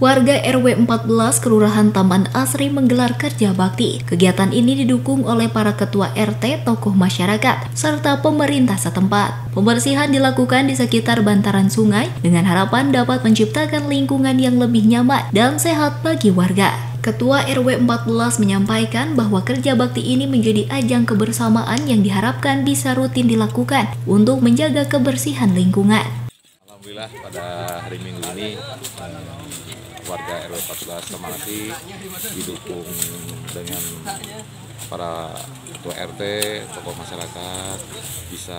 Warga RW 14 Kelurahan Taman Asri menggelar kerja bakti. Kegiatan ini didukung oleh para ketua RT, tokoh masyarakat, serta pemerintah setempat. Pembersihan dilakukan di sekitar bantaran sungai dengan harapan dapat menciptakan lingkungan yang lebih nyaman dan sehat bagi warga. Ketua RW 14 menyampaikan bahwa kerja bakti ini menjadi ajang kebersamaan yang diharapkan bisa rutin dilakukan untuk menjaga kebersihan lingkungan. Alhamdulillah pada hari Minggu ini warga RW 14 Taman Asri didukung dengan para ketua RT, tokoh masyarakat bisa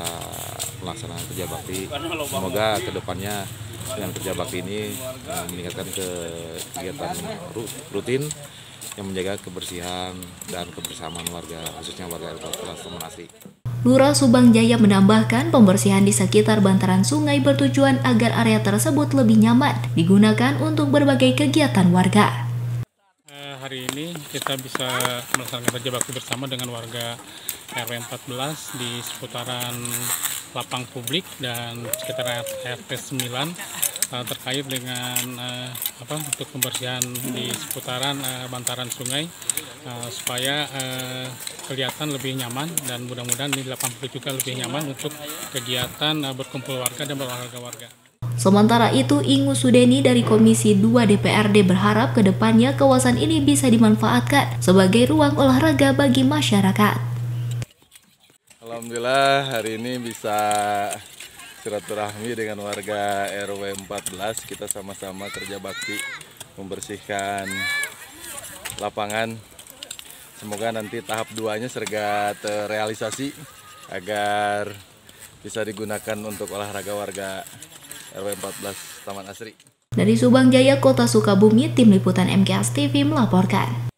melaksanakan kerja bakti. Semoga kedepannya dengan kerja bakti ini meningkatkan kegiatan rutin yang menjaga kebersihan dan kebersamaan warga, khususnya warga RW 14 Taman Asri. Lurah Subang Jaya menambahkan pembersihan di sekitar bantaran sungai bertujuan agar area tersebut lebih nyaman digunakan untuk berbagai kegiatan warga. Hari ini kita bisa melaksanakan kerja bakti bersama dengan warga RW 14 di seputaran lapang publik dan sekitar RT 9 terkait dengan untuk pembersihan di seputaran bantaran sungai supaya kelihatan lebih nyaman dan mudah-mudahan di lapang publik juga lebih nyaman untuk kegiatan berkumpul warga dan berolahraga warga. Sementara itu, Ingus Sudeni dari Komisi 2 DPRD berharap ke depannya kawasan ini bisa dimanfaatkan sebagai ruang olahraga bagi masyarakat. Alhamdulillah hari ini bisa silaturahmi dengan warga RW 14. Kita sama-sama kerja bakti membersihkan lapangan. Semoga nanti tahap 2-nya segera terrealisasi agar bisa digunakan untuk olahraga warga RW 14 Taman Asri. Dari Subang Jaya, Kota Sukabumi, Tim Liputan MKS TV melaporkan.